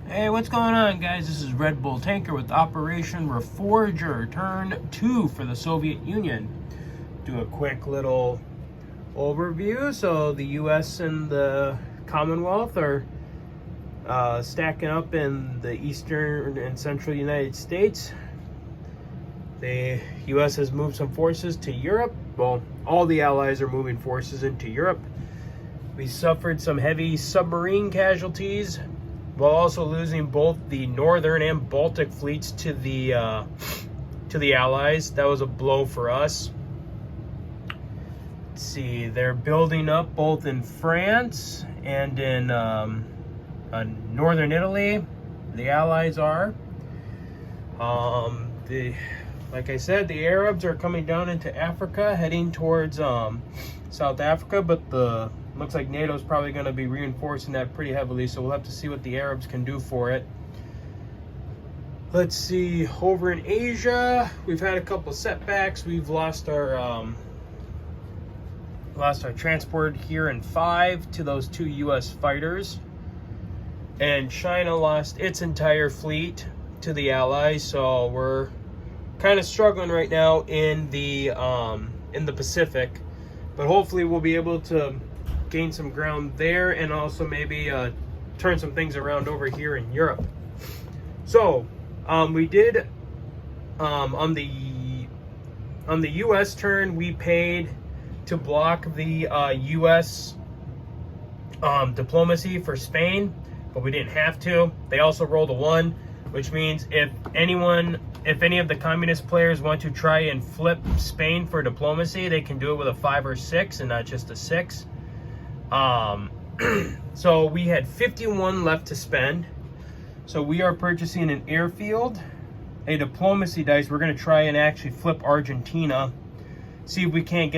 Hey, what's going on, guys? This is Red Bull Tanker with Operation Reforger, turn 2 for the Soviet Union. Do a quick little overview. So the U.S. and the Commonwealth are stacking up in the eastern and central United States. The U.S. has moved some forces to Europe. Well, all the allies are moving forces into Europe. We suffered some heavy submarine casualties, while also losing both the Northern and Baltic fleets to the Allies. That was a blow for us. Let's see, they're building up both in France and in Northern Italy. The Allies are. Like I said, the Arabs are coming down into Africa, heading towards South Africa, but looks like NATO's probably going to be reinforcing that pretty heavily, so we'll have to see what the Arabs can do for it. Let's see, over in Asia, we've had a couple setbacks. We've lost our transport here in 5 to those 2 U.S. fighters, and China lost its entire fleet to the Allies, so we're kind of struggling right now in the Pacific, but hopefully we'll be able to gain some ground there and also maybe turn some things around over here in Europe. So we did on the U.S. turn, we paid to block the U.S. diplomacy for Spain, but we didn't have to. They also rolled a 1, which means if any of the communist players want to try and flip Spain for diplomacy, they can do it with a 5 or 6 and not just a 6. So we had 51 left to spend. So we are purchasing an airfield, a diplomacy dice. We're going to try and actually flip Argentina, see if we can't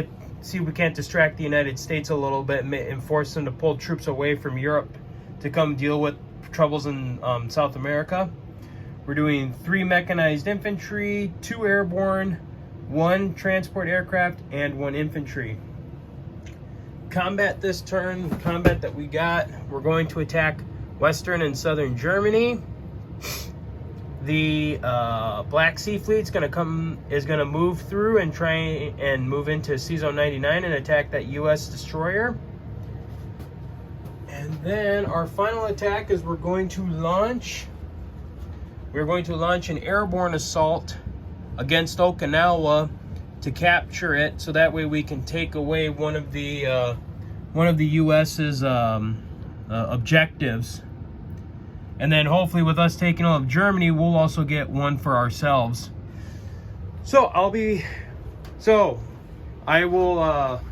distract the United States a little bit and force them to pull troops away from Europe to come deal with troubles in South America. We're doing 3 mechanized infantry, 2 airborne, 1 transport aircraft, and 1 infantry. Combat this turn, the combat that we got, we're going to attack Western and Southern Germany. The Black Sea Fleet is going to move through and try and move into CZone 99 and attack that U.S. destroyer. And then our final attack is we're going to launch an airborne assault against Okinawa to capture it, so that way we can take away one of the U.S.'s objectives, and then hopefully with us taking all of Germany, we'll also get one for ourselves. So I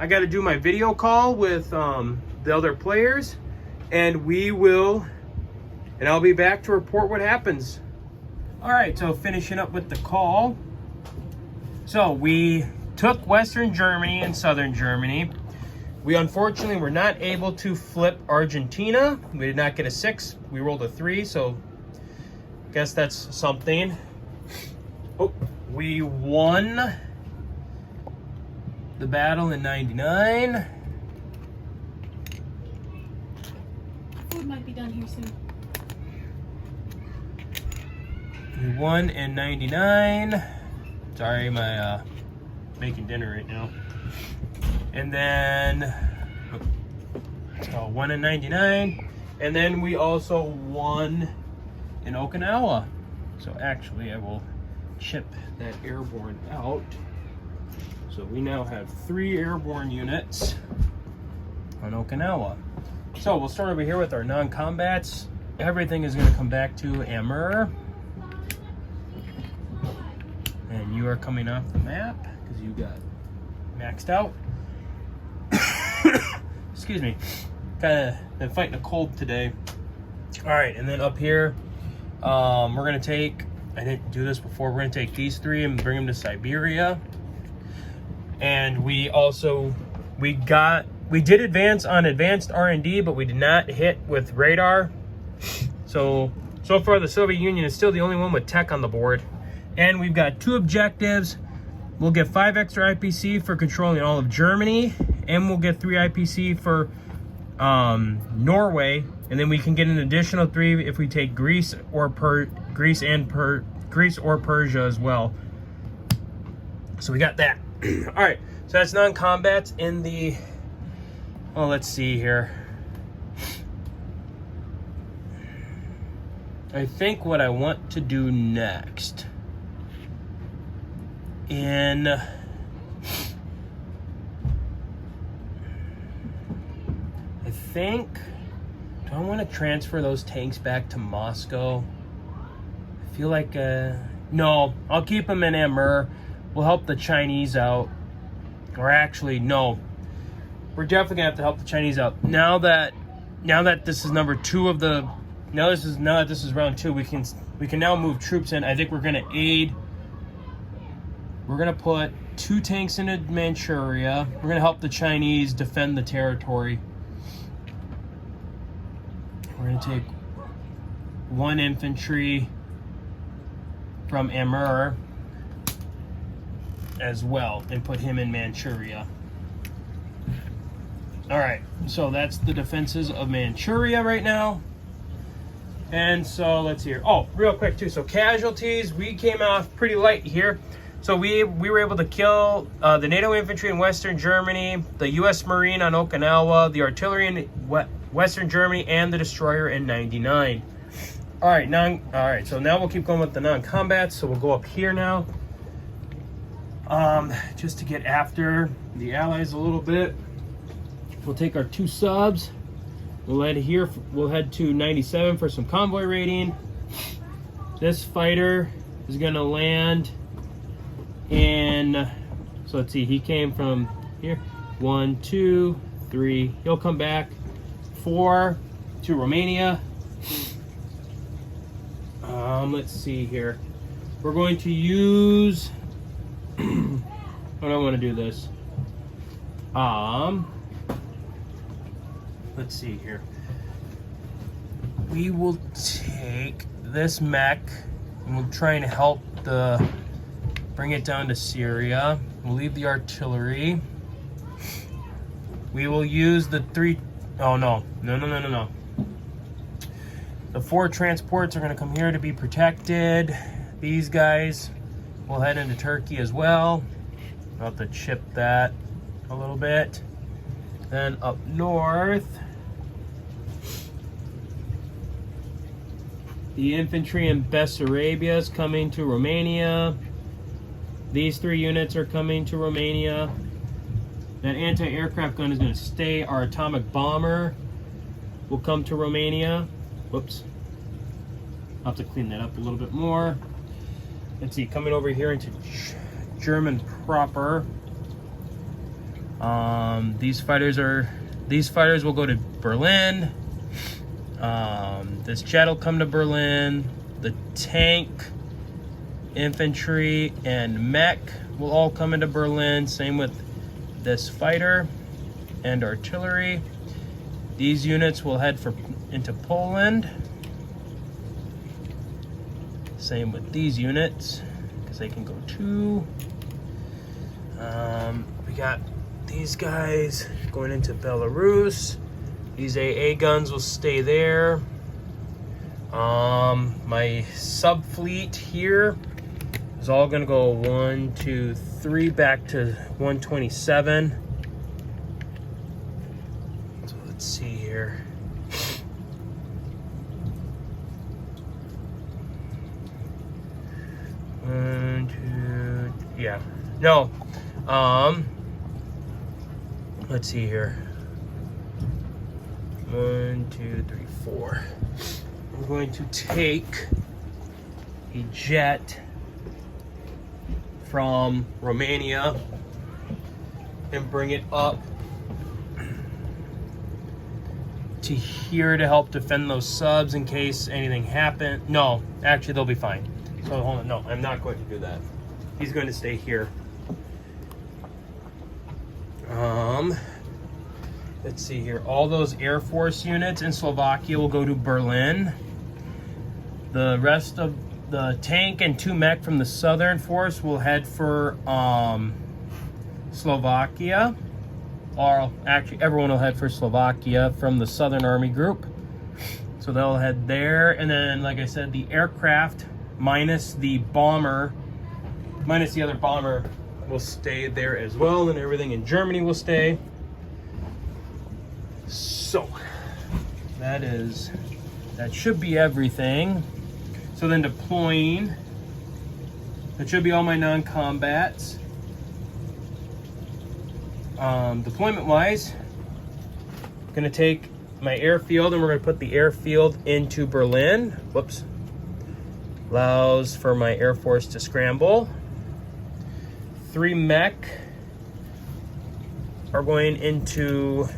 got to do my video call with the other players, and I'll be back to report what happens. All right, so finishing up with the call. So we took Western Germany and Southern Germany. We unfortunately were not able to flip Argentina. We did not get a 6. We rolled a 3, so I guess that's something. Oh, we won the battle in 99. Food might be done here soon. We won in 99. Sorry, my making dinner right now. And then won in 99. And then we also won in Okinawa. So actually I will ship that airborne out. So we now have 3 airborne units on Okinawa. So we'll start over here with our non-combats. Everything is going to come back to Amur. And you are coming off the map because you got maxed out. Excuse me. Kind of been fighting a cold today. All right, and then up here, we're going to take, I didn't do this before, we're going to take these 3 and bring them to Siberia. And we did advance on advanced R&D, but we did not hit with radar. So far the Soviet Union is still the only one with tech on the board. And we've got 2 objectives. We'll get 5 extra IPC for controlling all of Germany, and we'll get 3 IPC for Norway And then we can get an additional 3 if we take Greece or Persia as well. So we got that. All right, so that's non-combats in the, oh, let's see here. I think what I want to do next I think, do I want to transfer those tanks back to Moscow? I feel like, no, I'll keep them in Amur. We'll help the Chinese out. Or actually, no. We're definitely gonna have to help the Chinese out. Now that this is number 2 of the, now that this is round 2, we can now move troops in. I think we're gonna aid. We're gonna put 2 tanks into Manchuria. We're gonna help the Chinese defend the territory. We're gonna take 1 infantry from Amur as well and put him in Manchuria. All right, so that's the defenses of Manchuria right now. And so let's see here. Oh, real quick too. So casualties, we came off pretty light here. So we were able to kill the NATO infantry in Western Germany, the U.S. Marine on Okinawa, the artillery in Western Germany, and the destroyer in 99. All right, so now we'll keep going with the non-combats. So we'll go up here now, just to get after the Allies a little bit. We'll take our 2 subs. We'll head here. We'll head to 97 for some convoy raiding. This fighter is gonna land in. So let's see. He came from here. 1, 2, 3. He'll come back. 4 to Romania. Let's see here. We're going to use. How do I want to do this? Let's see here. We will take this mech and we'll try and help bring it down to Syria. We'll leave the artillery. We will use the 3. Oh no. The 4 transports are going to come here to be protected. These guys will head into Turkey as well. I'll have to chip that a little bit. Then up north, the infantry in Bessarabia is coming to Romania. These 3 units are coming to Romania. That anti-aircraft gun is going to stay. Our atomic bomber will come to Romania. Whoops. I'll have to clean that up a little bit more. Let's see, coming over here into German proper. These fighters will go to Berlin. This jet will come to Berlin. The tank, infantry, and mech will all come into Berlin. Same with this fighter and artillery. These units will head into Poland. Same with these units, because they can go too. We got these guys going into Belarus. These AA guns will stay there. My sub fleet here is all gonna go 1, 2, 3 back to 127. So let's see here. One, two, yeah. No. Let's see here. 1, 2, 3, 4. I'm going to take a jet from Romania and bring it up to here to help defend those subs in case anything happens. No, actually they'll be fine. So hold on, no, I'm not going to do that. He's going to stay here. Let's see here. All those Air Force units in Slovakia will go to Berlin. The rest of the tank and 2 mech from the Southern Force will head for Slovakia. Or actually, everyone will head for Slovakia from the Southern Army Group. So they'll head there, and then, like I said, the aircraft minus the bomber, minus the other bomber, will stay there as well, and everything in Germany will stay. So that should be everything. So then deploying, that should be all my non-combats. Deployment wise, I'm gonna take my airfield and we're gonna put the airfield into Berlin. Whoops. Allows for my Air Force to scramble. 3 mech are going into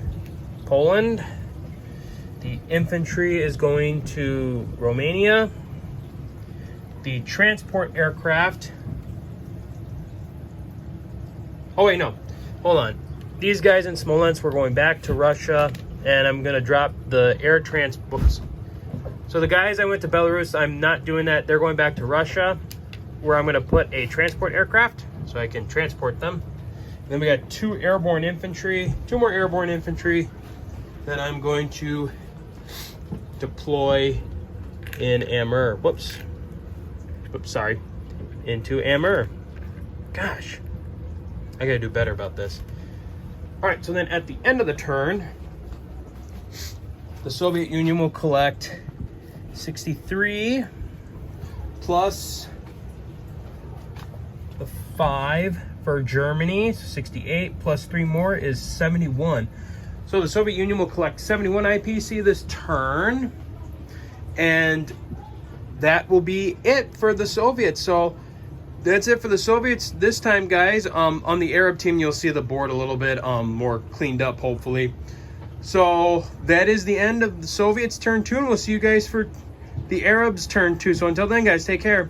Poland. The infantry is going to Romania. The transport aircraft. Oh wait, no, hold on. These guys in Smolensk were going back to Russia, and I'm gonna drop the air transport. So the guys I went to Belarus, I'm not doing that. They're going back to Russia, where I'm gonna put a transport aircraft so I can transport them. And then we got 2 airborne infantry, 2 more airborne infantry that I'm going to deploy in Amur. Whoops, sorry, into Amur. Gosh, I gotta do better about this. All right, so then at the end of the turn, the Soviet Union will collect 63 plus the 5 for Germany, so 68 plus 3 more is 71. So the Soviet Union will collect 71 IPC this turn, and that will be it for the Soviets. So that's it for the Soviets this time, guys. On the Arab team, you'll see the board a little bit more cleaned up, hopefully. So that is the end of the Soviets turn 2, and we'll see you guys for the Arabs turn 2. So until then, guys, take care.